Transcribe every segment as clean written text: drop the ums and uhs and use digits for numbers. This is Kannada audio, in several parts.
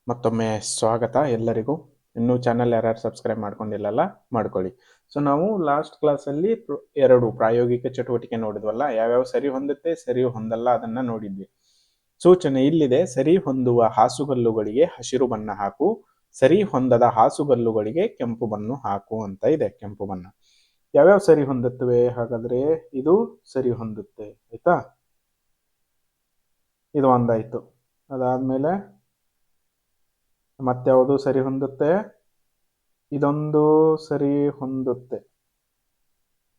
ಮತ್ತೊಮ್ಮೆ ಸ್ವಾಗತ ಎಲ್ಲರಿಗೂ. ಇನ್ನೂ ಚಾನಲ್ ಯಾರ್ಯಾರು ಸಬ್ಸ್ಕ್ರೈಬ್ ಮಾಡ್ಕೊಂಡಿಲ್ಲಲ್ಲ ಮಾಡ್ಕೊಳ್ಳಿ. ಸೊ ನಾವು ಲಾಸ್ಟ್ ಕ್ಲಾಸಲ್ಲಿ ಎರಡು ಪ್ರಾಯೋಗಿಕ ಚಟುವಟಿಕೆ ನೋಡಿದ್ವಲ್ಲ, ಯಾವ್ಯಾವ ಸರಿ ಹೊಂದುತ್ತೆ ಸರಿ ಹೊಂದಲ್ಲ ಅದನ್ನ ನೋಡಿದ್ವಿ. ಸೂಚನೆ ಇಲ್ಲಿದೆ: ಸರಿ ಹೊಂದುವ ಹಾಸುಗಲ್ಲುಗಳಿಗೆ ಹಸಿರು ಬಣ್ಣ ಹಾಕು, ಸರಿ ಹೊಂದದ ಹಾಸುಗಲ್ಲುಗಳಿಗೆ ಕೆಂಪು ಬಣ್ಣ ಹಾಕು ಅಂತ ಇದೆ. ಕೆಂಪು ಬಣ್ಣ ಯಾವ್ಯಾವ ಸರಿ ಹೊಂದುತ್ತವೆ ಹಾಗಾದ್ರೆ? ಇದು ಸರಿ ಹೊಂದುತ್ತೆ, ಆಯ್ತಾ? ಇದು ಒಂದಾಯ್ತು. ಅದಾದ್ಮೇಲೆ ಮತ್ಯಾವುದು ಸರಿ ಹೊಂದುತ್ತೆ? ಇದೊಂದು ಸರಿ ಹೊಂದುತ್ತೆ,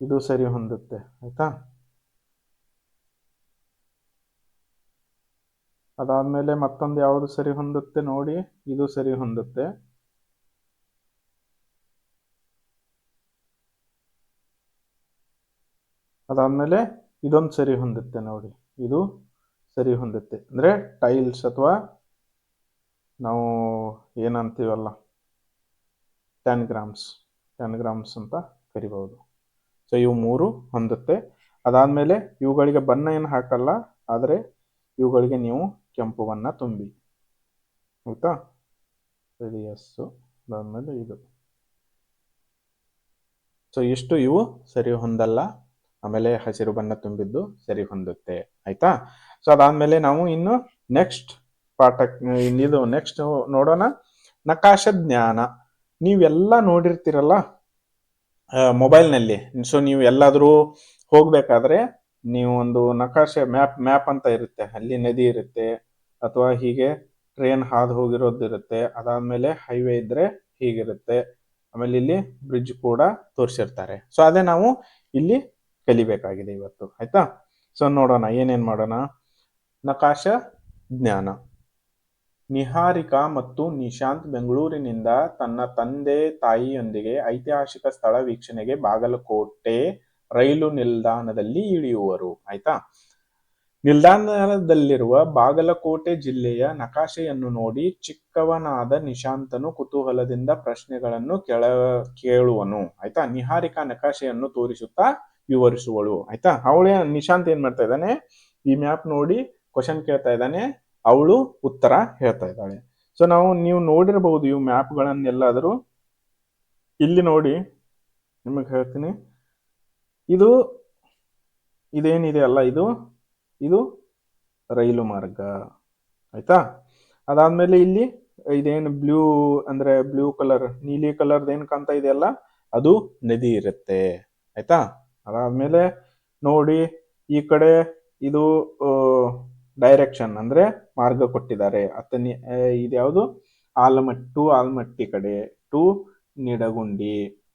ಇದು ಸರಿ ಹೊಂದುತ್ತೆ, ಆಯ್ತಾ? ಅದಾದ್ಮೇಲೆ ಮತ್ತೊಂದು ಯಾವುದು ಸರಿ ಹೊಂದುತ್ತೆ ನೋಡಿ, ಇದು ಸರಿ ಹೊಂದುತ್ತೆ. ಅದಾದ್ಮೇಲೆ ಇದೊಂದು ಸರಿ ಹೊಂದುತ್ತೆ ನೋಡಿ, ಇದು ಸರಿ ಹೊಂದುತ್ತೆ. ಅಂದ್ರೆ ಟೈಲ್ಸ್ ಅಥವಾ ನಾವು ಏನಂತೀವಲ್ಲ 10 ಗ್ರಾಮ್ಸ್ ಅಂತ ಕರಿಬಹುದು. ಸೊ ಇವು ಮೂರು ಹೊಂದುತ್ತೆ. ಅದಾದ್ಮೇಲೆ ಇವುಗಳಿಗೆ ಬಣ್ಣ ಏನು ಹಾಕಲ್ಲ, ಆದರೆ ಇವುಗಳಿಗೆ ನೀವು ಕೆಂಪು ಬಣ್ಣ ತುಂಬಿ, ಆಯ್ತಾ? ಸರಿ, ಎಸ್ಸು. ಅದಾದ್ಮೇಲೆ ಇದು. ಸೊ ಇಷ್ಟು ಇವು ಸರಿ ಹೊಂದಲ್ಲ. ಆಮೇಲೆ ಹಸಿರು ಬಣ್ಣ ತುಂಬಿದ್ದು ಸರಿ ಹೊಂದುತ್ತೆ, ಆಯ್ತಾ? ಸೊ ಅದಾದ್ಮೇಲೆ ನಾವು ಇನ್ನು ನೆಕ್ಸ್ಟ್ ಪಾಠ, ಇದು ನೆಕ್ಸ್ಟ್ ನೋಡೋಣ. ನಕಾಶ ಜ್ಞಾನ. ನೀವೆಲ್ಲ ನೋಡಿರ್ತೀರಲ್ಲ ಮೊಬೈಲ್ನಲ್ಲಿ. ಸೊ ನೀವು ಎಲ್ಲಾದ್ರೂ ಹೋಗ್ಬೇಕಾದ್ರೆ ನೀವು ಒಂದು ನಕಾಶೆ ಮ್ಯಾಪ್ ಅಂತ ಇರುತ್ತೆ, ಅಲ್ಲಿ ನದಿ ಇರುತ್ತೆ ಅಥವಾ ಹೀಗೆ ಟ್ರೈನ್ ಹಾದು ಹೋಗಿರೋದು ಇರುತ್ತೆ. ಅದಾದ್ಮೇಲೆ ಹೈವೇ ಇದ್ರೆ ಹೀಗಿರುತ್ತೆ. ಆಮೇಲೆ ಇಲ್ಲಿ ಬ್ರಿಡ್ಜ್ ಕೂಡ ತೋರಿಸಿರ್ತಾರೆ. ಸೊ ಅದೇ ನಾವು ಇಲ್ಲಿ ಕಲಿಬೇಕಾಗಿದೆ ಇವತ್ತು, ಆಯ್ತಾ? ಸೊ ನೋಡೋಣ ಏನೇನ್ ಮಾಡೋಣ. ನಕಾಶ ಜ್ಞಾನ. ನಿಹಾರಿಕಾ ಮತ್ತು ನಿಶಾಂತ್ ಬೆಂಗಳೂರಿನಿಂದ ತನ್ನ ತಂದೆ ತಾಯಿಯೊಂದಿಗೆ ಐತಿಹಾಸಿಕ ಸ್ಥಳ ವೀಕ್ಷಣೆಗೆ ಬಾಗಲಕೋಟೆ ರೈಲು ನಿಲ್ದಾಣದಲ್ಲಿ ಇಳಿಯುವರು, ಆಯ್ತಾ? ನಿಲ್ದಾಣದಲ್ಲಿರುವ ಬಾಗಲಕೋಟೆ ಜಿಲ್ಲೆಯ ನಕಾಶೆಯನ್ನು ನೋಡಿ ಚಿಕ್ಕವನಾದ ನಿಶಾಂತನು ಕುತೂಹಲದಿಂದ ಪ್ರಶ್ನೆಗಳನ್ನು ಕೇಳುವನು, ಆಯ್ತಾ? ನಿಹಾರಿಕಾ ನಕಾಶೆಯನ್ನು ತೋರಿಸುತ್ತಾ ವಿವರಿಸುವಳು, ಆಯ್ತಾ? ಅವಳೇ ನಿಶಾಂತ್ ಏನ್ ಮಾಡ್ತಾ ಇದ್ದಾನೆ, ಈ ಮ್ಯಾಪ್ ನೋಡಿ ಕ್ವಶನ್ ಕೇಳ್ತಾ ಇದ್ದಾನೆ, ಅವಳು ಉತ್ತರ ಹೇಳ್ತಾ ಇದ್ದಾಳೆ. ಸೊ ನೀವು ನೋಡಿರಬಹುದು ಇವು ಮ್ಯಾಪ್ಗಳನ್ನೆಲ್ಲಾದರೂ. ಇಲ್ಲಿ ನೋಡಿ, ನಿಮಗೆ ಹೇಳ್ತೀನಿ, ಇದೇನಿದೆ ಅಲ್ಲ, ಇದು ರೈಲು ಮಾರ್ಗ, ಆಯ್ತಾ? ಅದಾದ್ಮೇಲೆ ಇಲ್ಲಿ ಇದೇನು ಬ್ಲೂ ಕಲರ್, ನೀಲಿ ಕಲರ್ ಏನ್ ಕಾಣ್ತಾ ಇದೆಯಲ್ಲ, ಅದು ನದಿ ಇರುತ್ತೆ, ಆಯ್ತಾ? ಅದಾದ್ಮೇಲೆ ನೋಡಿ ಈ ಕಡೆ ಇದು ಡೈರೆಕ್ಷನ್ ಅಂದ್ರೆ ಮಾರ್ಗ ಕೊಟ್ಟಿದ್ದಾರೆ. ಇದ್ಯಾವುದು? ಆಲ್ಮಟ್ಟಿ ಕಡೆ ಟು ನಿಡಗುಂಡಿ,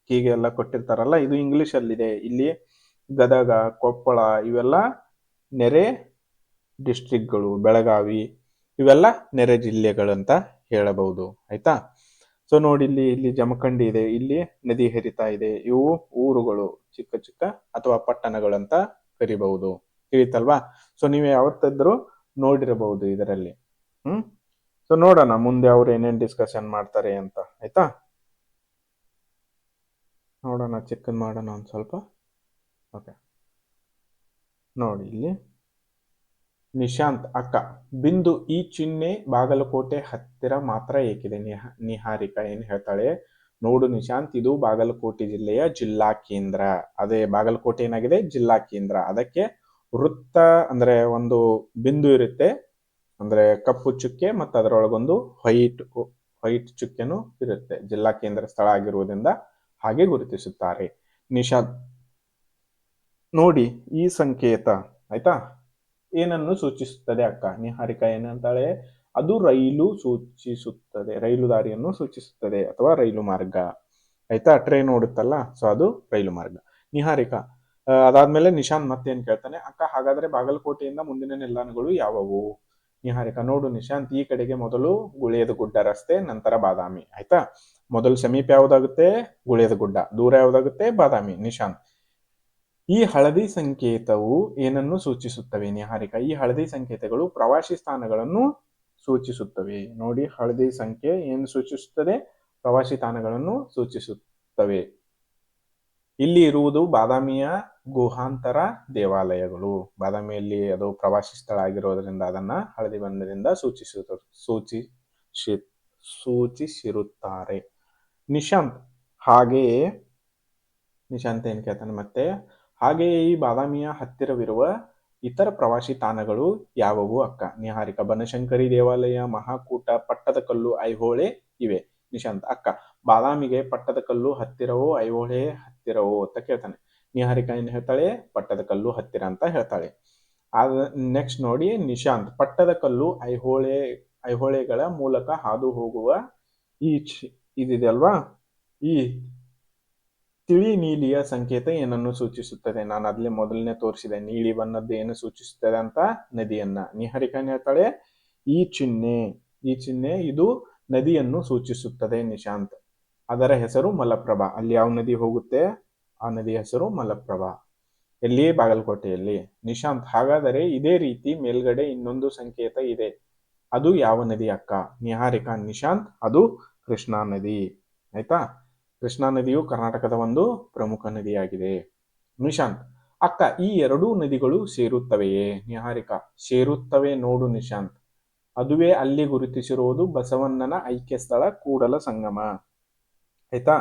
ಹೀಗೆಲ್ಲ ಕೊಟ್ಟಿರ್ತಾರಲ್ಲ. ಇದು ಇಂಗ್ಲಿಷ್ ಅಲ್ಲಿದೆ. ಇಲ್ಲಿ ಗದಗ, ಕೊಪ್ಪಳ ಇವೆಲ್ಲ ನೆರೆ ಡಿಸ್ಟ್ರಿಕ್ಟ್ಗಳು, ಬೆಳಗಾವಿ ಇವೆಲ್ಲ ನೆರೆ ಜಿಲ್ಲೆಗಳಂತ ಹೇಳಬಹುದು, ಆಯ್ತಾ? ಸೊ ನೋಡಿ ಇಲ್ಲಿ ಜಮಖಂಡಿ ಇದೆ, ಇಲ್ಲಿ ನದಿ ಹರಿತಾ ಇದೆ. ಇವು ಊರುಗಳು, ಚಿಕ್ಕ ಚಿಕ್ಕ ಅಥವಾ ಪಟ್ಟಣಗಳಂತ ಕರಿಬಹುದು, ತಿಳಿತಲ್ವಾ? ಸೊ ನೀವು ಯಾವತ್ತಾದ್ರೂ ನೋಡಿರಬಹುದು ಇದರಲ್ಲಿ. ಸೊ ನೋಡೋಣ ಮುಂದೆ ಅವ್ರು ಏನೇನ್ ಡಿಸ್ಕಷನ್ ಮಾಡ್ತಾರೆ ಅಂತ, ಆಯ್ತಾ? ನೋಡೋಣ, ಚೆಕ್ ಮಾಡೋಣ ಒಂದ್ ಸ್ವಲ್ಪ. ಓಕೆ, ನೋಡಿ ಇಲ್ಲಿ ನಿಶಾಂತ್: ಅಕ್ಕ, ಬಿಂದು, ಈ ಚಿಹ್ನೆ ಬಾಗಲಕೋಟೆ ಹತ್ತಿರ ಮಾತ್ರ ಏಕಿದೆ? ನಿಹಾರಿಕಾ ಏನ್ ಹೇಳ್ತಾಳೆ, ನೋಡು ನಿಶಾಂತ್, ಇದು ಬಾಗಲಕೋಟೆ ಜಿಲ್ಲೆಯ ಜಿಲ್ಲಾ ಕೇಂದ್ರ. ಅದೇ ಬಾಗಲಕೋಟೆ ಏನಾಗಿದೆ, ಜಿಲ್ಲಾ ಕೇಂದ್ರ. ಅದಕ್ಕೆ ವೃತ್ತ ಅಂದ್ರೆ ಒಂದು ಬಿಂದು ಇರುತ್ತೆ, ಅಂದ್ರೆ ಕಪ್ಪು ಚುಕ್ಕೆ ಮತ್ತು ಅದರೊಳಗೊಂದು ವೈಟ್ ಚುಕ್ಕೆನೂ ಇರುತ್ತೆ. ಜಿಲ್ಲಾ ಕೇಂದ್ರ ಸ್ಥಳ ಆಗಿರುವುದರಿಂದ ಹಾಗೆ ಗುರುತಿಸುತ್ತಾರೆ. ನಿಶಾಂತ್: ನೋಡಿ ಈ ಸಂಕೇತ, ಆಯ್ತಾ, ಏನನ್ನು ಸೂಚಿಸುತ್ತದೆ ಅಕ್ಕ? ನಿಹಾರಿಕಾ ಏನಂತಾಳೆ, ಅದು ರೈಲು ಸೂಚಿಸುತ್ತದೆ, ರೈಲು ದಾರಿಯನ್ನು ಸೂಚಿಸುತ್ತದೆ ಅಥವಾ ರೈಲು ಮಾರ್ಗ, ಆಯ್ತಾ? ಟ್ರೈನ್ ಓಡುತ್ತಲ್ಲ, ಸೊ ಅದು ರೈಲು ಮಾರ್ಗ. ನಿಹಾರಿಕಾ ಅದಾದ್ಮೇಲೆ ನಿಶಾಂತ್ ಮತ್ತೇನ್ ಕೇಳ್ತಾನೆ, ಅಕ್ಕ ಹಾಗಾದ್ರೆ ಬಾಗಲಕೋಟೆಯಿಂದ ಮುಂದಿನ ನಿಲ್ದಾಣಗಳು ಯಾವುವು? ನಿಹಾರಿಕಾ: ನೋಡು ನಿಶಾಂತ್, ಈ ಕಡೆಗೆ ಮೊದಲು ಗುಳೇದ ಗುಡ್ಡ ರಸ್ತೆ, ನಂತರ ಬಾದಾಮಿ, ಆಯ್ತಾ? ಮೊದಲು ಸಮೀಪ ಯಾವ್ದಾಗುತ್ತೆ? ಗುಳೇದ ಗುಡ್ಡ. ದೂರ ಯಾವ್ದಾಗುತ್ತೆ? ಬಾದಾಮಿ. ನಿಶಾಂತ್: ಈ ಹಳದಿ ಸಂಕೇತವು ಏನನ್ನು ಸೂಚಿಸುತ್ತವೆ? ನಿಹಾರಿಕಾ: ಈ ಹಳದಿ ಸಂಕೇತಗಳು ಪ್ರವಾಸಿ ಸ್ಥಾನಗಳನ್ನು ಸೂಚಿಸುತ್ತವೆ. ನೋಡಿ, ಹಳದಿ ಸಂಖ್ಯೆ ಏನು ಸೂಚಿಸುತ್ತದೆ? ಪ್ರವಾಸಿ ತಾಣಗಳನ್ನು ಸೂಚಿಸುತ್ತವೆ. ಇಲ್ಲಿ ಇರುವುದು ಬಾದಾಮಿಯ ಗುಹಾಂತರ ದೇವಾಲಯಗಳು. ಬಾದಾಮಿಯಲ್ಲಿ ಅದು ಪ್ರವಾಸಿ ಸ್ಥಳ ಆಗಿರೋದ್ರಿಂದ ಅದನ್ನ ಹಳದಿ ಬಣ್ಣದಿಂದ ಸೂಚಿಸಿರುತ್ತಾರೆ. ನಿಶಾಂತ್ ಹಾಗೆಯೇ ನಿಶಾಂತ್ ಏನ್ ಕೇಳ್ತಾನೆ ಮತ್ತೆ, ಹಾಗೆಯೇ ಈ ಬಾದಾಮಿಯ ಹತ್ತಿರವಿರುವ ಇತರ ಪ್ರವಾಸಿ ತಾಣಗಳು ಯಾವುವು ಅಕ್ಕ? ನಿಹಾರಿಕಾ ಬನಶಂಕರಿ ದೇವಾಲಯ, ಮಹಾಕೂಟ, ಪಟ್ಟದಕಲ್ಲು, ಐಹೊಳೆ ಇವೆ. ನಿಶಾಂತ್ ಅಕ್ಕ ಬಾದಾಮಿಗೆ ಪಟ್ಟದಕಲ್ಲು ಹತ್ತಿರವೋ ಐಹೊಳೆ ಹತ್ತಿರವೋ ಅಂತ ಕೇಳ್ತಾನೆ. ನಿಹಾರಿಕಾ ಏನ್ ಹೇಳ್ತಾಳೆ, ಪಟ್ಟದಕಲ್ಲು ಹತ್ತಿರ ಅಂತ ಹೇಳ್ತಾಳೆ. ನೆಕ್ಸ್ಟ್ ನೋಡಿ ನಿಶಾಂತ್, ಪಟ್ಟದಕಲ್ಲು ಐಹೊಳೆಗಳ ಮೂಲಕ ಹಾದು ಹೋಗುವ ಈ ಇದಿದೆ ಅಲ್ವಾ, ಈ ತಿಳಿ ನೀಲಿಯ ಸಂಕೇತ ಏನನ್ನು ಸೂಚಿಸುತ್ತದೆ? ನಾನು ಅದ್ಲೇ ಮೊದಲನೇ ತೋರಿಸಿದೆ, ನೀಲಿ ಬಣ್ಣದ್ದು ಏನು ಸೂಚಿಸುತ್ತದೆ ಅಂತ, ನದಿಯನ್ನ. ನಿಹಾರಿಕಾ ಹೇಳ್ತಾಳೆ, ಈ ಚಿಹ್ನೆ ಇದು ನದಿಯನ್ನು ಸೂಚಿಸುತ್ತದೆ ನಿಶಾಂತ್. ಅದರ ಹೆಸರು ಮಲಪ್ರಭಾ. ಅಲ್ಲಿ ಯಾವ ನದಿ ಹೋಗುತ್ತೆ, ಆ ನದಿಯ ಹೆಸರು ಮಲಪ್ರಭಾ. ಎಲ್ಲಿ? ಬಾಗಲಕೋಟೆಯಲ್ಲಿ. ನಿಶಾಂತ್ ಹಾಗಾದರೆ ಇದೇ ರೀತಿ ಮೇಲ್ಗಡೆ ಇನ್ನೊಂದು ಸಂಕೇತ ಇದೆ, ಅದು ಯಾವ ನದಿ ಅಕ್ಕ? ನಿಹಾರಿಕಾ ನಿಶಾಂತ್, ಅದು ಕೃಷ್ಣಾ ನದಿ. ಆಯ್ತಾ, ಕೃಷ್ಣಾ ನದಿಯು ಕರ್ನಾಟಕದ ಒಂದು ಪ್ರಮುಖ ನದಿಯಾಗಿದೆ. ನಿಶಾಂತ್ ಅಕ್ಕ ಈ ಎರಡೂ ನದಿಗಳು ಸೇರುತ್ತವೆಯೇ? ನಿಹಾರಿಕಾ ಸೇರುತ್ತವೆ ನೋಡು ನಿಶಾಂತ್, ಅದುವೇ ಅಲ್ಲಿ ಗುರುತಿಸಿರುವುದು ಬಸವಣ್ಣನ ಐಕ್ಯ ಸ್ಥಳ ಕೂಡಲ ಸಂಗಮ. ಆಯ್ತಾ,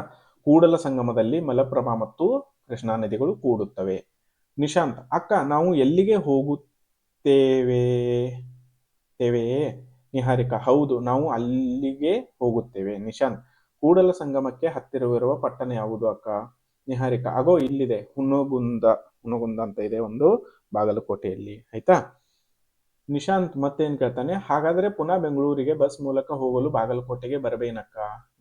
ಕೂಡಲ ಸಂಗಮದಲ್ಲಿ ಮಲಪ್ರಭಾ ಮತ್ತು ಕೃಷ್ಣಾ ನದಿಗಳು ಕೂಡುತ್ತವೆ. ನಿಶಾಂತ್ ಅಕ್ಕ ನಾವು ಎಲ್ಲಿಗೆ ಹೋಗುತ್ತೇವೆಯೇ? ನಿಹಾರಿಕಾ ಹೌದು, ನಾವು ಅಲ್ಲಿಗೆ ಹೋಗುತ್ತೇವೆ. ನಿಶಾಂತ್ ಕೂಡಲ ಸಂಗಮಕ್ಕೆ ಹತ್ತಿರವಿರುವ ಪಟ್ಟಣ ಯಾವುದು ಅಕ್ಕ? ನಿಹಾರಿಕಾ ಆಗೋ ಇಲ್ಲಿದೆ, ಹುನಗುಂದ ಅಂತ ಇದೆ ಒಂದು ಬಾಗಲಕೋಟೆಯಲ್ಲಿ. ಆಯ್ತಾ, ನಿಶಾಂತ್ ಮತ್ತೇನ್ ಕೇಳ್ತಾನೆ, ಹಾಗಾದ್ರೆ ಪುನಃ ಬೆಂಗಳೂರಿಗೆ ಬಸ್ ಮೂಲಕ ಹೋಗಲು ಬಾಗಲಕೋಟೆಗೆ ಬರಬೇನಕ್ಕ?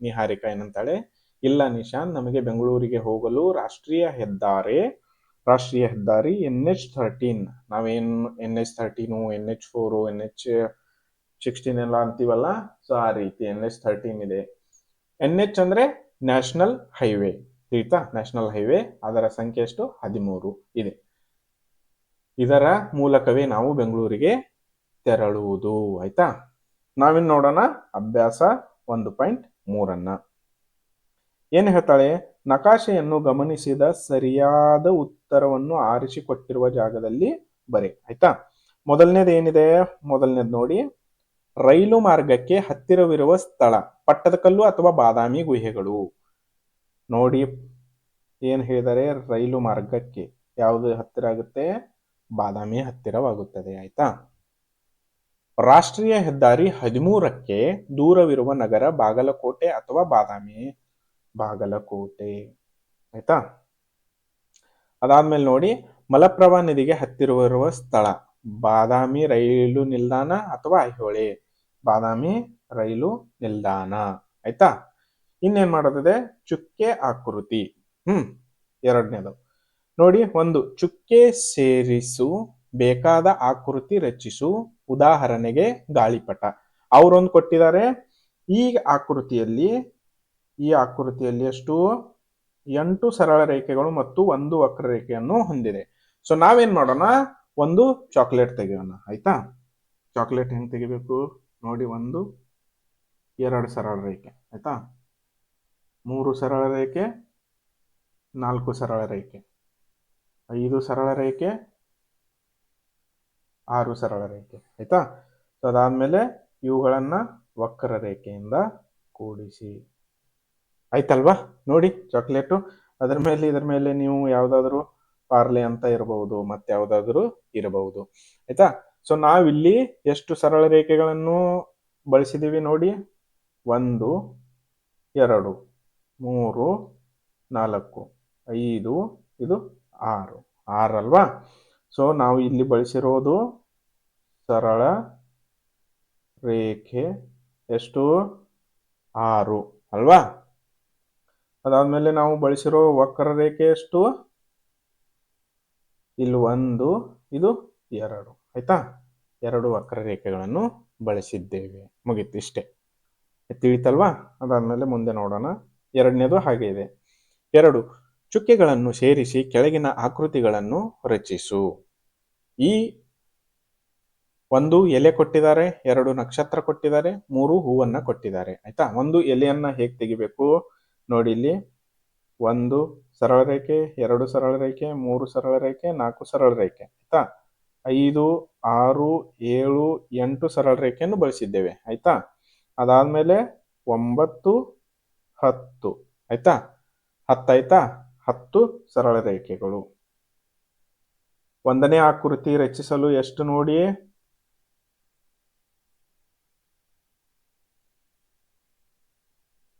ನಿಹಾರಿಕಾ ಏನಂತಾಳೆ, ಇಲ್ಲ ನಿಶಾಂತ್, ನಮಗೆ ಬೆಂಗಳೂರಿಗೆ ಹೋಗಲು ರಾಷ್ಟ್ರೀಯ ಹೆದ್ದಾರಿ NH13, ನಾವೇನು NH13 NH4 NH16 ಎಲ್ಲ ಅಂತೀವಲ್ಲ, ಸೊ ಆ ರೀತಿ NH13 ಇದೆ. NH ಅಂದ್ರೆ ನ್ಯಾಷನಲ್ ಹೈವೇ, ತಿಳಿತಾ? ನ್ಯಾಷನಲ್ ಹೈವೇ, ಅದರ ಸಂಖ್ಯೆ ಎಷ್ಟು? 13 ಇದೆ. ಇದರ ಮೂಲಕವೇ ನಾವು ಬೆಂಗಳೂರಿಗೆ ತೆರಳುವುದು. ಆಯ್ತಾ, ನಾವಿನ್ ನೋಡೋಣ ಅಭ್ಯಾಸ 1.3. ಏನು ಹೇಳ್ತಾಳೆ, ನಕಾಶೆಯನ್ನು ಗಮನಿಸಿದ ಸರಿಯಾದ ಉತ್ತರವನ್ನು ಆರಿಸಿಕೊಟ್ಟಿರುವ ಜಾಗದಲ್ಲಿ ಬರೆ. ಆಯ್ತಾ, ಮೊದಲನೇದು ಏನಿದೆ, ಮೊದಲನೇದು ನೋಡಿ, ರೈಲು ಮಾರ್ಗಕ್ಕೆ ಹತ್ತಿರವಿರುವ ಸ್ಥಳ ಪಟ್ಟದಕಲ್ಲು ಅಥವಾ ಬಾದಾಮಿ ಗುಹೆಗಳು. ನೋಡಿ ಏನ್ ಹೇಳಿದರೆ, ರೈಲು ಮಾರ್ಗಕ್ಕೆ ಯಾವುದು ಹತ್ತಿರ ಆಗುತ್ತೆ? ಬಾದಾಮಿ ಹತ್ತಿರವಾಗುತ್ತದೆ. ಆಯ್ತಾ, ರಾಷ್ಟ್ರೀಯ ಹೆದ್ದಾರಿ 13ಕ್ಕೆ ದೂರವಿರುವ ನಗರ ಬಾಗಲಕೋಟೆ ಅಥವಾ ಬಾದಾಮಿ? ಬಾಗಲಕೋಟೆ. ಆಯ್ತಾ, ಅದಾದ್ಮೇಲೆ ನೋಡಿ, ಮಲಪ್ರಭಾ ನದಿಗೆ ಹತ್ತಿರವಿರುವ ಸ್ಥಳ ಬಾದಾಮಿ ರೈಲು ನಿಲ್ದಾಣ ಅಥವಾ ಐಹೊಳೆ? ಬಾದಾಮಿ ರೈಲು ನಿಲ್ದಾಣ. ಆಯ್ತಾ, ಇನ್ನೇನ್ ಮಾಡೋದಿದೆ, ಚುಕ್ಕೆ ಆಕೃತಿ. ಎರಡನೇದು ನೋಡಿ, ಒಂದು ಚುಕ್ಕೆ ಸೇರಿಸು, ಬೇಕಾದ ಆಕೃತಿ ರಚಿಸು, ಉದಾಹರಣೆಗೆ ಗಾಳಿಪಟ. ಅವರೊಂದು ಕೊಟ್ಟಿದ್ದಾರೆ. ಈ ಆಕೃತಿಯಲ್ಲಿ ಎಷ್ಟು? 8 ಸರಳ ರೇಖೆಗಳು ಮತ್ತು 1 ವಕ್ರರೇಖೆಯನ್ನು ಹೊಂದಿದೆ. ಸೊ ನಾವೇನ್ ಮಾಡೋಣ, ಒಂದು ಚಾಕ್ಲೇಟ್ ತೆಗೆಯೋಣ. ಆಯ್ತಾ, ಚಾಕ್ಲೇಟ್ ಹೆಂಗ್ ತೆಗಿಬೇಕು ನೋಡಿ, 1 2 ಸರಳ ರೇಖೆ, ಆಯ್ತಾ, 3 ಸರಳ ರೇಖೆ, 4 ಸರಳ ರೇಖೆ, 5 ಸರಳ ರೇಖೆ, 6 ಸರಳ ರೇಖೆ. ಆಯ್ತಾ, ಅದಾದ್ಮೇಲೆ ಇವುಗಳನ್ನ ವಕ್ರ ರೇಖೆಯಿಂದ ಕೂಡಿಸಿ. ಆಯ್ತಲ್ವಾ, ನೋಡಿ ಚಾಕ್ಲೇಟು. ಇದರ ಮೇಲೆ ನೀವು ಯಾವ್ದಾದ್ರು ಪಾರ್ಲೆ ಅಂತ ಇರಬಹುದು, ಮತ್ತೆ ಯಾವ್ದಾದ್ರು ಇರಬಹುದು. ಆಯ್ತಾ, ಸೊ ನಾವಿಲ್ಲಿ ಎಷ್ಟು ಸರಳ ರೇಖೆಗಳನ್ನು ಬಳಸಿದೀವಿ ನೋಡಿ, 1 2 3 4 5, ಇದು 6 ಅಲ್ವಾ? ಸೊ ನಾವು ಇಲ್ಲಿ ಬಳಸಿರೋದು ಸರಳ ರೇಖೆ ಎಷ್ಟು? 6 ಅಲ್ವಾ? ಅದಾದ್ಮೇಲೆ ನಾವು ಬಳಸಿರೋ ವಕ್ರ ರೇಖೆ ಎಷ್ಟು? ಇಲ್ಲಿ 1, ಇದು 2. ಆಯ್ತಾ, 2 ವಕ್ರ ರೇಖೆಗಳನ್ನು ಬಳಸಿದ್ದೇವೆ. ಮುಗೀತು, ಇಷ್ಟೇ. ತಿಳಿತಲ್ವಾ? ಅದಾದ್ಮೇಲೆ ಮುಂದೆ ನೋಡೋಣ. ಎರಡನೇದು ಹಾಗೆ ಇದೆ. 2 ಚುಕ್ಕೆಗಳನ್ನು ಸೇರಿಸಿ ಕೆಳಗಿನ ಆಕೃತಿಗಳನ್ನು ರಚಿಸು. ಈ 1 ಎಲೆ ಕೊಟ್ಟಿದ್ದಾರೆ, 2 ನಕ್ಷತ್ರ ಕೊಟ್ಟಿದ್ದಾರೆ, 3 ಹೂವನ್ನ ಕೊಟ್ಟಿದ್ದಾರೆ. ಆಯ್ತಾ, 1 ಎಲೆಯನ್ನ ಹೇಗೆ ತೆಗಿಬೇಕು ನೋಡಿ, ಇಲ್ಲಿ 1 ಸರಳ ರೇಖೆ, 2 ಸರಳ ರೇಖೆ, 3 ಸರಳ ರೇಖೆ, 4 ಸರಳ ರೇಖೆ. ಆಯ್ತಾ, 5 6 7 8 ಸರಳ ರೇಖೆಯನ್ನು ಬಳಸಿದ್ದೇವೆ. ಆಯ್ತಾ, ಅದಾದ್ಮೇಲೆ 9 10 ಆಯ್ತಾ 10 ಆಯ್ತಾ 10 ಸರಳ ರೇಖೆಗಳು. ಒಂದನೇ ಆಕೃತಿ ರಚಿಸಲು ಎಷ್ಟು ನೋಡಿ?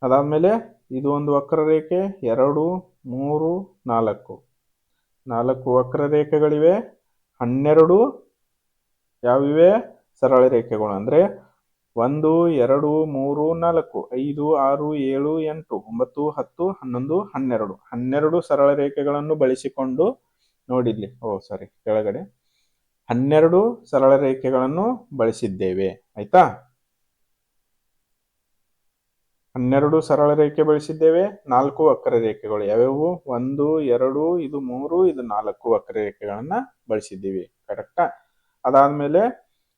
ಅದಾದ್ಮೇಲೆ ಇದು ಒಂದು ವಕ್ರರೇಖೆ, 2 3 4 4 ವಕ್ರರೇಖೆಗಳಿವೆ, 12 ಯಾವಿವೆ ಸರಳ ರೇಖೆಗಳು. ಅಂದ್ರೆ 1 2 3 4 5 6 7 8 9 10 11 12 12 ಸರಳ ರೇಖೆಗಳನ್ನು ಬಳಸಿಕೊಂಡು ನೋಡಿಲ್ಲಿ ಕೆಳಗಡೆ 12 ಸರಳ ರೇಖೆಗಳನ್ನು ಬಳಸಿದ್ದೇವೆ ಆಯ್ತಾ. 12 ಸರಳ ರೇಖೆ ಬಳಸಿದ್ದೇವೆ, 4 ವಕ್ರರೇಖೆಗಳು ಯಾವ್ಯಾವು? 1 2 ಇದು 3 ಇದು 4 ವಕ್ರರೇಖೆಗಳನ್ನ ಬಳಸಿದ್ದೀವಿ. ಕರೆಕ್ಟಾ? ಅದಾದ್ಮೇಲೆ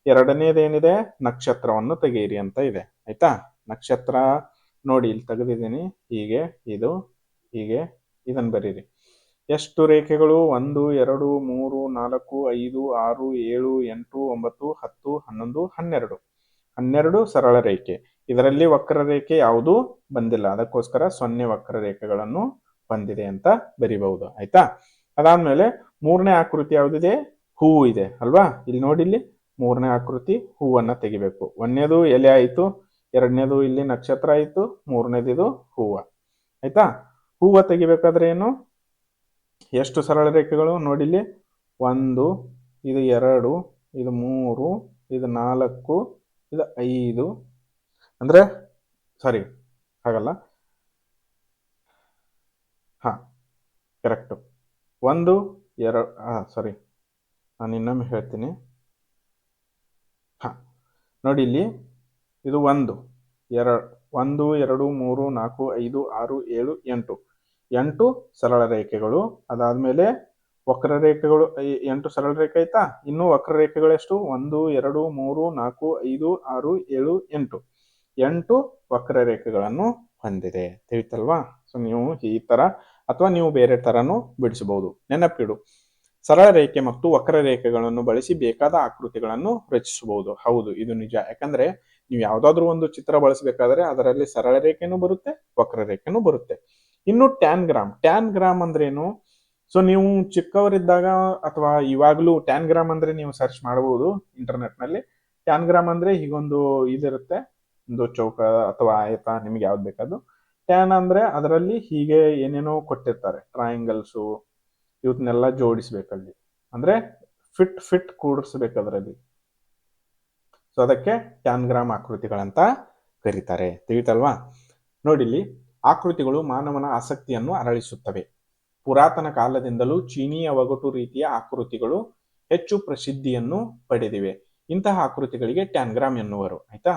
ಎರಡನೇದೇನಿದೆ? ನಕ್ಷತ್ರವನ್ನು ತೆಗೆಯಿರಿ ಅಂತ ಇದೆ ಆಯ್ತಾ. ನಕ್ಷತ್ರ ನೋಡಿ ಇಲ್ಲಿ ತೆಗೆದಿದ್ದೀನಿ, ಹೀಗೆ ಇದು ಹೀಗೆ ಇದನ್ನು ಬರೀರಿ. ಎಷ್ಟು ರೇಖೆಗಳು? 1 2 3 4 5 6 7 8 9 10 11 12 12 ಸರಳ ರೇಖೆ. ಇದರಲ್ಲಿ ವಕ್ರರೇಖೆ ಯಾವುದು ಬಂದಿಲ್ಲ, ಅದಕ್ಕೋಸ್ಕರ 0 ವಕ್ರರೇಖೆಗಳನ್ನು ಬಂದಿದೆ ಅಂತ ಬರಿಬಹುದು ಆಯ್ತಾ. ಅದಾದ್ಮೇಲೆ ಮೂರನೇ ಆಕೃತಿ ಯಾವುದಿದೆ? ಹೂವು ಇದೆ ಅಲ್ವಾ. ಇಲ್ಲಿ ನೋಡಿ, ಇಲ್ಲಿ ಮೂರನೇ ಆಕೃತಿ ಹೂವನ್ನ ತೆಗಿಬೇಕು. ಒಂದನೇದು ಎಲೆ ಆಯ್ತು, ಎರಡನೇದು ಇಲ್ಲಿ ನಕ್ಷತ್ರ ಆಯ್ತು, ಮೂರನೇದು ಇದು ಹೂವ ಆಯ್ತಾ. ಹೂವ ತೆಗಿಬೇಕಾದ್ರೆ ಏನು? ಎಷ್ಟು ಸರಳ ರೇಖೆಗಳು ನೋಡಿಲ್ಲಿ? 1 ಇದು 2 ಇದು 3 ಇದು 4 ಇದು 5 ಅಂದ್ರೆ ಸಾರಿ ಹಾಗಲ್ಲ, ಕರೆಕ್ಟ್ 1 2 ಸಾರಿ ನಾನು ಇನ್ನೊಮ್ಮೆ ಹೇಳ್ತೀನಿ. ನೋಡಿ ಇಲ್ಲಿ ಇದು 1 2 1 2 3 4 5 6 7 8 8 ಸರಳ ರೇಖೆಗಳು. ಅದಾದ್ಮೇಲೆ ವಕ್ರರೇಖೆಗಳು 8 ಸರಳ ರೇಖೆ ಆಯ್ತಾ. ಇನ್ನು ವಕ್ರರೇಖೆಗಳು ಎಷ್ಟು? 1 2 3 4 5 6 7 8 8 ವಕ್ರರೇಖೆಗಳನ್ನು ಹೊಂದಿದೆ. ತಿಳಿತಲ್ವಾ? ಸೊ ನೀವು ಈ ತರ ಅಥವಾ ನೀವು ಬೇರೆ ತರನು ಬಿಡಿಸಬಹುದು. ನೆನಪಿಡು, ಸರಳ ರೇಖೆ ಮತ್ತು ವಕ್ರರೇಖೆಗಳನ್ನು ಬಳಸಿ ಬೇಕಾದ ಆಕೃತಿಗಳನ್ನು ರಚಿಸಬಹುದು. ಹೌದು, ಇದು ನಿಜ. ಯಾಕಂದ್ರೆ ನೀವು ಯಾವ್ದಾದ್ರು ಒಂದು ಚಿತ್ರ ಬಳಸಬೇಕಾದ್ರೆ ಅದರಲ್ಲಿ ಸರಳ ರೇಖೆನೂ ಬರುತ್ತೆ, ವಕ್ರರೇಖೆನೂ ಬರುತ್ತೆ. ಇನ್ನು ಟ್ಯಾನ್ ಗ್ರಾಮ್ ಅಂದ್ರೇನು? ಸೊ ನೀವು ಚಿಕ್ಕವರಿದ್ದಾಗ ಅಥವಾ ಇವಾಗಲೂ ಟ್ಯಾನ್ ಗ್ರಾಮ್ ಅಂದ್ರೆ ನೀವು ಸರ್ಚ್ ಮಾಡಬಹುದು ಇಂಟರ್ನೆಟ್ ನಲ್ಲಿ. ಟ್ಯಾನ್ ಗ್ರಾಮ್ ಅಂದ್ರೆ ಹೀಗೊಂದು ಇದಿರುತ್ತೆ, ಒಂದು ಚೌಕ ಅಥವಾ ಆಯತ, ನಿಮ್ಗೆ ಯಾವ್ದು ಬೇಕಾದ್ರು. ಟ್ಯಾನ್ ಅಂದ್ರೆ ಅದರಲ್ಲಿ ಹೀಗೆ ಏನೇನೋ ಕೊಟ್ಟಿರ್ತಾರೆ, ಟ್ರಯಾಂಗಲ್ಸು, ಇವನ್ನೆಲ್ಲ ಜೋಡಿಸ್ಬೇಕಲ್ಲಿ, ಅಂದ್ರೆ ಫಿಟ್ ಕೂಡಿಸ್ಬೇಕು ಅದರಲ್ಲಿ. ಸೊ ಅದಕ್ಕೆ ಟ್ಯಾನ್ ಗ್ರಾಮ್ ಆಕೃತಿಗಳಂತ ಕರೀತಾರೆ. ತಿಳಿತಲ್ವಾ? ನೋಡಿಲ್ಲಿ ಆಕೃತಿಗಳು ಮಾನವನ ಆಸಕ್ತಿಯನ್ನು ಅರಳಿಸುತ್ತವೆ. ಪುರಾತನ ಕಾಲದಿಂದಲೂ ಚೀನಿಯ ಒಗಟು ರೀತಿಯ ಆಕೃತಿಗಳು ಹೆಚ್ಚು ಪ್ರಸಿದ್ಧಿಯನ್ನು ಪಡೆದಿವೆ. ಇಂತಹ ಆಕೃತಿಗಳಿಗೆ ಟ್ಯಾನ್ಗ್ರಾಮ್ ಎನ್ನುವರು ಆಯ್ತಾ.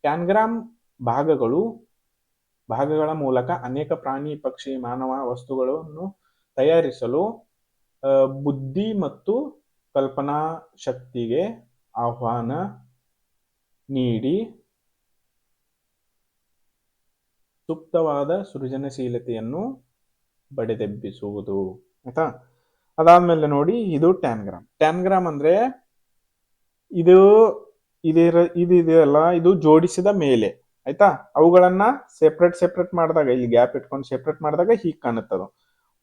ಟ್ಯಾನ್ಗ್ರಾಮ್ ಭಾಗಗಳ ಮೂಲಕ ಅನೇಕ ಪ್ರಾಣಿ, ಪಕ್ಷಿ, ಮಾನವ ವಸ್ತುಗಳನ್ನು ತಯಾರಿಸಲು ಬುದ್ಧಿ ಮತ್ತು ಕಲ್ಪನಾ ಶಕ್ತಿಗೆ ಆಹ್ವಾನ ನೀಡಿ ಸೂಕ್ತವಾದ ಸೃಜನಶೀಲತೆಯನ್ನು ಬಡಿದೆಬ್ಬಿಸುವುದು ಆಯ್ತಾ. ಅದಾದ್ಮೇಲೆ ನೋಡಿ, ಇದು ಟ್ಯಾನ್ಗ್ರಾಮ್ ಅಂದ್ರೆ ಇದು ಇದೆಯಲ್ಲ, ಇದು ಜೋಡಿಸಿದ ಮೇಲೆ ಆಯ್ತಾ. ಅವುಗಳನ್ನ ಸೆಪ್ರೇಟ್ ಮಾಡಿದಾಗ, ಇಲ್ಲಿ ಗ್ಯಾಪ್ ಇಟ್ಕೊಂಡು ಸೆಪ್ರೇಟ್ ಮಾಡಿದಾಗ ಹೀಗೆ ಕಾಣುತ್ತದ.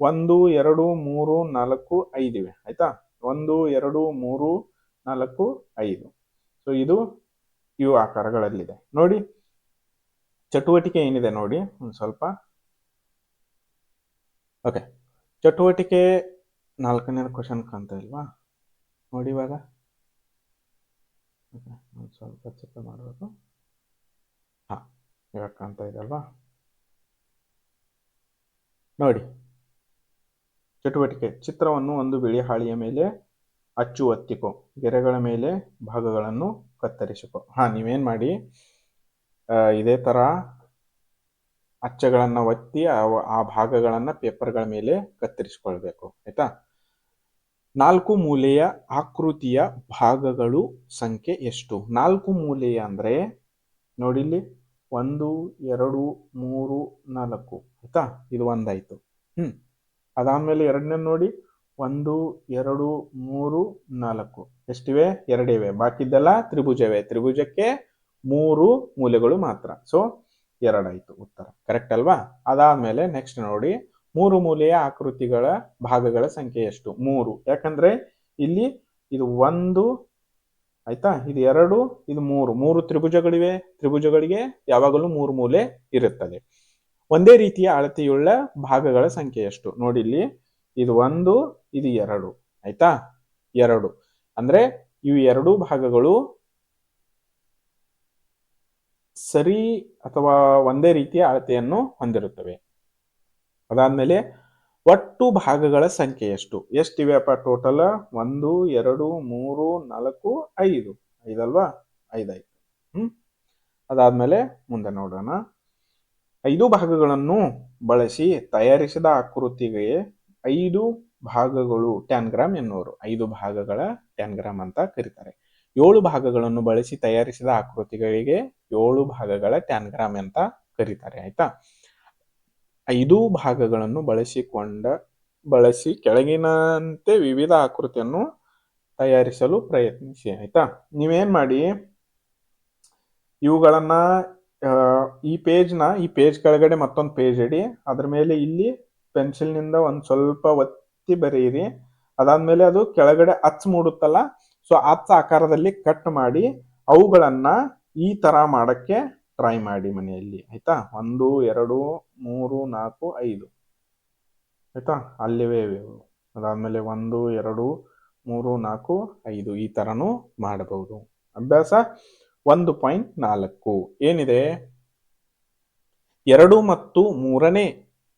1 2 3 4 5 ಇವೆ ಆಯ್ತಾ. 1 2 3 4 5. ಸೊ ಇದು ಇವು ಆಕಾರಗಳಲ್ಲಿದೆ ನೋಡಿ. ಚಟುವಟಿಕೆ ಏನಿದೆ ನೋಡಿ ಒಂದು ಸ್ವಲ್ಪ. ಓಕೆ, ಚಟುವಟಿಕೆ 4ನೇ ಕ್ವಶನ್ ಕಾಣ್ತಾ ಇಲ್ವಾ ನೋಡಿ ಇವಾಗ. ಒಂದು ಸ್ವಲ್ಪ ಚೆಕ್ ಮಾಡಬೇಕು. ಇವಾಗ ಕಾಣ್ತಾ ಇದೆ ಅಲ್ವಾ ನೋಡಿ. ಚಟುವಟಿಕೆ: ಚಿತ್ರವನ್ನು ಒಂದು ಬಿಳಿ ಹಾಳೆಯ ಮೇಲೆ ಅಚ್ಚು ಒತ್ತಿಕೋ, ಗೆರೆಗಳ ಮೇಲೆ ಭಾಗಗಳನ್ನು ಕತ್ತರಿಸಿಕೋ. ನೀವೇನ್ ಮಾಡಿ, ಇದೇ ತರ ಅಚ್ಚುಗಳನ್ನ ಒತ್ತಿ ಆ ಭಾಗಗಳನ್ನ ಪೇಪರ್ಗಳ ಮೇಲೆ ಕತ್ತರಿಸಿಕೊಳ್ಬೇಕು ಆಯ್ತಾ. 4 ಮೂಲೆಯ ಆಕೃತಿಯ ಭಾಗಗಳು ಸಂಖ್ಯೆ ಎಷ್ಟು? 4 ಮೂಲೆಯ ಅಂದ್ರೆ ನೋಡಿ ಇಲ್ಲಿ 1 2 3 4 ಆಯ್ತಾ. ಇದು ಒಂದಾಯ್ತು. ಅದಾದ್ಮೇಲೆ ಎರಡನೇ ನೋಡಿ, 1 2 3 4 ಎಷ್ಟಿವೆ? 2 ಇವೆ. ಬಾಕಿದ್ದೆಲ್ಲ ತ್ರಿಭುಜವೇ. ತ್ರಿಭುಜಕ್ಕೆ 3 ಮೂಲೆಗಳು ಮಾತ್ರ. ಸೊ 2 ಆಯ್ತು ಉತ್ತರ. ಕರೆಕ್ಟ್ ಅಲ್ವಾ? ಅದಾದ್ಮೇಲೆ ನೆಕ್ಸ್ಟ್ ನೋಡಿ, 3 ಮೂಲೆಯ ಆಕೃತಿಗಳ ಭಾಗಗಳ ಸಂಖ್ಯೆ ಎಷ್ಟು? 3. ಯಾಕಂದ್ರೆ ಇಲ್ಲಿ ಇದು 1 ಆಯ್ತಾ, ಇದು 2, ಇದು 3 ತ್ರಿಭುಜಗಳಿವೆ. ತ್ರಿಭುಜಗಳಿಗೆ ಯಾವಾಗಲೂ 3 ಮೂಲೆ ಇರುತ್ತದೆ. ಒಂದೇ ರೀತಿಯ ಅಳತೆಯುಳ್ಳ ಭಾಗಗಳ ಸಂಖ್ಯೆ ಎಷ್ಟು? ನೋಡಿ ಇಲ್ಲಿ, ಇದು 1, ಇದು 2 ಆಯ್ತಾ, 2 ಅಂದ್ರೆ ಇವು 2 ಭಾಗಗಳು ಸರಿ ಅಥವಾ ಒಂದೇ ರೀತಿಯ ಅಳತೆಯನ್ನು ಹೊಂದಿರುತ್ತವೆ. ಅದಾದ್ಮೇಲೆ ಒಟ್ಟು ಭಾಗಗಳ ಸಂಖ್ಯೆ ಎಷ್ಟು? ಎಷ್ಟಿವೆಯಪ್ಪ ಟೋಟಲ್? 1, 2, 3, 4, 5. 5 ಅಲ್ವಾ? 5 ಆಯ್ತು. ಅದಾದ್ಮೇಲೆ ಮುಂದೆ ನೋಡೋಣ. 5 ಭಾಗಗಳನ್ನು ಬಳಸಿ ತಯಾರಿಸಿದ ಆಕೃತಿಗೆ 5 ಭಾಗಗಳು ಟ್ಯಾನ್ಗ್ರಾಮ್ ಎನ್ನುವರು. 5 ಭಾಗಗಳ ಟ್ಯಾನ್ಗ್ರಾಮ್ ಅಂತ ಕರೀತಾರೆ. 7 ಭಾಗಗಳನ್ನು ಬಳಸಿ ತಯಾರಿಸಿದ ಆಕೃತಿಗಳಿಗೆ 7 ಭಾಗಗಳ ಟ್ಯಾನ್ಗ್ರಾಮ್ ಅಂತ ಕರೀತಾರೆ. ಆಯ್ತಾ, 5 ಭಾಗಗಳನ್ನು ಬಳಸಿ ಕೆಳಗಿನಂತೆ ವಿವಿಧ ಆಕೃತಿಯನ್ನು ತಯಾರಿಸಲು ಪ್ರಯತ್ನಿಸಿ. ಆಯ್ತಾ, ನೀವೇನ್ ಮಾಡಿ, ಇವುಗಳನ್ನ ಈ ಪೇಜ್ ಕೆಳಗಡೆ ಮತ್ತೊಂದು ಪೇಜ್ ಇಡಿ. ಅದ್ರ ಮೇಲೆ ಇಲ್ಲಿ ಪೆನ್ಸಿಲ್ನಿಂದ ಒಂದ್ ಸ್ವಲ್ಪ ಒತ್ತಿ ಬರೆಯಿರಿ. ಅದಾದ್ಮೇಲೆ ಅದು ಕೆಳಗಡೆ ಅಚ್ಚ ಮೂಡುತ್ತಲ್ಲ, ಸೊ ಅಚ್ಚ ಆಕಾರದಲ್ಲಿ ಕಟ್ ಮಾಡಿ ಅವುಗಳನ್ನ ಈ ತರ ಮಾಡಕ್ಕೆ ಟ್ರೈ ಮಾಡಿ ಮನೆಯಲ್ಲಿ. ಆಯ್ತಾ, 1, 2, 3, 4, 5 ಆಯ್ತಾ, ಅಲ್ಲಿವೆ ಇವು. ಅದಾದ್ಮೇಲೆ 1, 2, 3, 4, 5 ಈ ತರನು ಮಾಡಬಹುದು. ಅಭ್ಯಾಸ 1.4 ಏನಿದೆ? 2 ಮತ್ತು 3ನೇ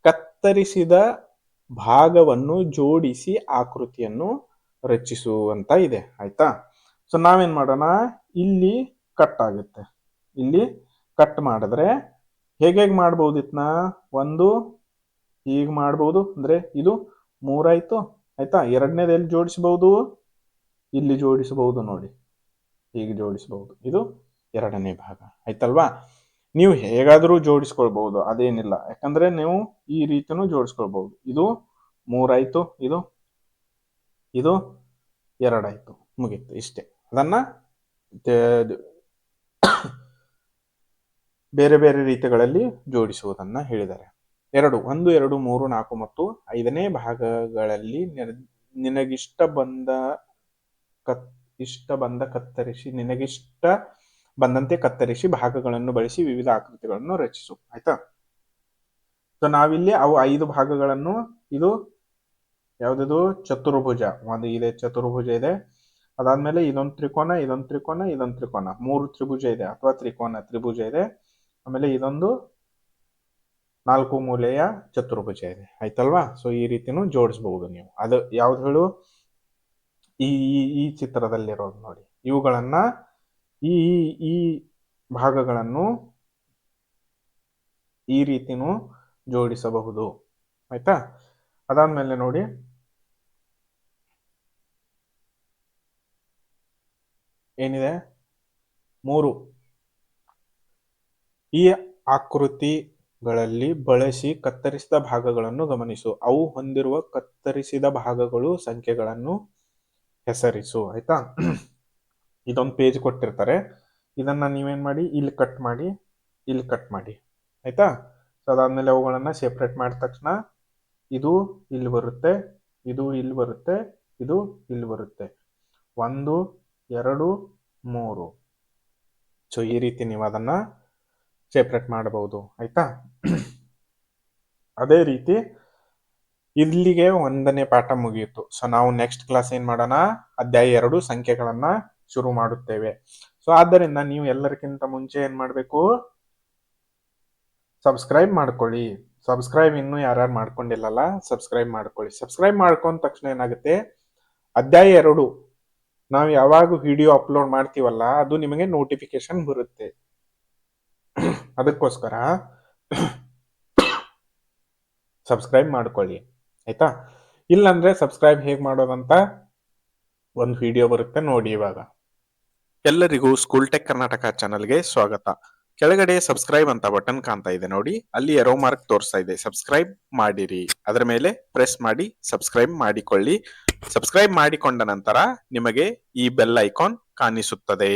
ಕತ್ತರಿಸಿದ ಭಾಗವನ್ನು ಜೋಡಿಸಿ ಆಕೃತಿಯನ್ನು ರಚಿಸುವಂತ ಇದೆ. ಆಯ್ತಾ, ಸೊ ನಾವೇನ್ ಮಾಡೋಣ, ಇಲ್ಲಿ ಕಟ್ ಆಗುತ್ತೆ. ಇಲ್ಲಿ ಕಟ್ ಮಾಡಿದ್ರೆ ಹೇಗೆ ಮಾಡ್ಬೋದು ಇದ್ನ? 1 ಹೀಗೆ ಮಾಡ್ಬೋದು, ಅಂದ್ರೆ ಇದು 3 ಆಯ್ತು. ಆಯ್ತಾ, 2ನೇದು ಎಲ್ಲಿ ಜೋಡಿಸಬಹುದು? ಇಲ್ಲಿ ಜೋಡಿಸಬಹುದು. ನೋಡಿ, ಹೀಗೆ ಜೋಡಿಸಬಹುದು. ಇದು 2ನೇ ಭಾಗ ಆಯ್ತಲ್ವಾ? ನೀವು ಹೇಗಾದ್ರೂ ಜೋಡಿಸ್ಕೊಳ್ಬಹುದು, ಅದೇನಿಲ್ಲ. ಯಾಕಂದ್ರೆ ನೀವು ಈ ರೀತಿನೂ ಜೋಡಿಸ್ಕೊಳ್ಬಹುದು. ಇದು 3 ಆಯ್ತು, ಇದು 2 ಆಯ್ತು, ಮುಗೀತು, ಇಷ್ಟೇ. ಅದನ್ನ ಬೇರೆ ಬೇರೆ ರೀತಿಗಳಲ್ಲಿ ಜೋಡಿಸುವುದನ್ನ ಹೇಳಿದ್ದಾರೆ. 1, 2, 3, 4 ಮತ್ತು 5ನೇ ಭಾಗಗಳಲ್ಲಿ ನಿನಗಿಷ್ಟ ಬಂದಂತೆ ಕತ್ತರಿಸಿ ಭಾಗಗಳನ್ನು ಬಳಸಿ ವಿವಿಧ ಆಕೃತಿಗಳನ್ನು ರಚಿಸು. ಆಯ್ತಾ, ಸೊ ನಾವಿಲ್ಲಿ ಅವು 5 ಭಾಗಗಳನ್ನು, ಇದು ಯಾವ್ದು? ಚತುರ್ಭುಜ. ಒಂದು ಇದೆ, ಚತುರ್ಭುಜ ಇದೆ. ಅದಾದ್ಮೇಲೆ ಇದೊಂದು ತ್ರಿಕೋನ, ಇದೊಂದು ತ್ರಿಕೋನ, ಇದೊಂದು ತ್ರಿಕೋನ, 3 ತ್ರಿಭುಜ ಇದೆ ಅಥವಾ ತ್ರಿಭುಜ ಇದೆ. ಆಮೇಲೆ ಇದೊಂದು 4 ಮೂಲೆಯ ಚತುರ್ಭುಜ ಇದೆ. ಆಯ್ತಲ್ವಾ? ಸೊ ಈ ರೀತಿನೂ ಜೋಡಿಸಬಹುದು ನೀವು. ಅದು ಯಾವ್ದು ಹೇಳು? ಈ ಚಿತ್ರದಲ್ಲಿರೋದು ನೋಡಿ. ಇವುಗಳನ್ನ ಈ ಭಾಗಗಳನ್ನು ಈ ರೀತಿನೂ ಜೋಡಿಸಬಹುದು. ಆಯ್ತಾ, ಅದಾದ್ಮೇಲೆ ನೋಡಿ, ಏನಿದೆ? 3 ಈ ಆಕೃತಿಗಳಲ್ಲಿ ಬಳಸಿ ಕತ್ತರಿಸಿದ ಭಾಗಗಳನ್ನು ಗಮನಿಸು. ಅವು ಹೊಂದಿರುವ ಕತ್ತರಿಸಿದ ಭಾಗಗಳು ಸಂಖ್ಯೆಗಳನ್ನು ಹೆಸರಿಸು. ಆಯ್ತಾ, ಇದೊಂದು ಪೇಜ್ ಕೊಟ್ಟಿರ್ತಾರೆ. ಇದನ್ನ ನೀವೇನ್ ಮಾಡಿ, ಇಲ್ಲಿ ಕಟ್ ಮಾಡಿ, ಇಲ್ಲಿ ಕಟ್ ಮಾಡಿ. ಆಯ್ತಾ, ಸೊ ಅದಾದ್ಮೇಲೆ ಅವುಗಳನ್ನ ಸೆಪರೇಟ್ ಮಾಡಿದ ತಕ್ಷಣ ಇದು ಇಲ್ಲಿ ಬರುತ್ತೆ, ಇದು ಇಲ್ಲಿ ಬರುತ್ತೆ, ಇದು ಇಲ್ಲಿ ಬರುತ್ತೆ. 1, 2, 3. ಸೊ ಈ ರೀತಿ ನೀವು ಅದನ್ನ ಸೆಪರೇಟ್ ಮಾಡಬಹುದು. ಆಯ್ತಾ, ಅದೇ ರೀತಿ ಇಲ್ಲಿಗೆ 1ನೇ ಪಾಠ ಮುಗಿಯಿತು. ಸೊ ನಾವು ನೆಕ್ಸ್ಟ್ ಕ್ಲಾಸ್ ಏನ್ ಮಾಡೋಣ? ಅಧ್ಯಾಯ 2 ಸಂಖ್ಯೆಗಳನ್ನ ಶುರು ಮಾಡುತ್ತೇವೆ. ಸೊ ಆದ್ದರಿಂದ ನೀವು ಎಲ್ಲರಿಗಿಂತ ಮುಂಚೆ ಏನ್ ಮಾಡ್ಬೇಕು? ಸಬ್ಸ್ಕ್ರೈಬ್ ಮಾಡ್ಕೊಳ್ಳಿ. ಸಬ್ಸ್ಕ್ರೈಬ್ ಇನ್ನೂ ಯಾರ್ಯಾರು ಮಾಡ್ಕೊಂಡಿಲ್ಲಲ್ಲ, ಸಬ್ಸ್ಕ್ರೈಬ್ ಮಾಡ್ಕೊಳ್ಳಿ. ಸಬ್ಸ್ಕ್ರೈಬ್ ಮಾಡ್ಕೊಂಡ ತಕ್ಷಣ ಏನಾಗುತ್ತೆ? ಅಧ್ಯಾಯ 2 ನಾವು ಯಾವಾಗ ವಿಡಿಯೋ ಅಪ್ಲೋಡ್ ಮಾಡ್ತೀವಲ್ಲ, ಅದು ನಿಮಗೆ ನೋಟಿಫಿಕೇಶನ್ ಬರುತ್ತೆ. ಅದಕ್ಕೋಸ್ಕರ ಸಬ್ಸ್ಕ್ರೈಬ್ ಮಾಡ್ಕೊಳ್ಳಿ. ಆಯ್ತಾ, ಇಲ್ಲಂದ್ರೆ ಸಬ್ಸ್ಕ್ರೈಬ್ ಹೇಗ್ ಮಾಡೋದಂತ ಒಂದು ವಿಡಿಯೋ ಬರುತ್ತೆ, ನೋಡಿ ಇವಾಗ. ಎಲ್ಲರಿಗೂ ಸ್ಕೂಲ್ ಟೆಕ್ ಕರ್ನಾಟಕ ಚಾನಲ್ಗೆ ಸ್ವಾಗತ. ಕೆಳಗಡೆ ಸಬ್ಸ್ಕ್ರೈಬ್ ಅಂತ ಬಟನ್ ಕಾಣ್ತಾ ಇದೆ ನೋಡಿ, ಅಲ್ಲಿ ಎರೋ ಮಾರ್ಕ್ ತೋರಿಸ್ತಾ ಇದೆ. ಸಬ್ಸ್ಕ್ರೈಬ್ ಮಾಡಿರಿ, ಅದರ ಮೇಲೆ ಪ್ರೆಸ್ ಮಾಡಿ ಸಬ್ಸ್ಕ್ರೈಬ್ ಮಾಡಿಕೊಳ್ಳಿ. ಸಬ್ಸ್ಕ್ರೈಬ್ ಮಾಡಿಕೊಂಡ ನಂತರ ನಿಮಗೆ ಈ ಬೆಲ್ ಐಕಾನ್ ಕಾಣಿಸುತ್ತದೆ.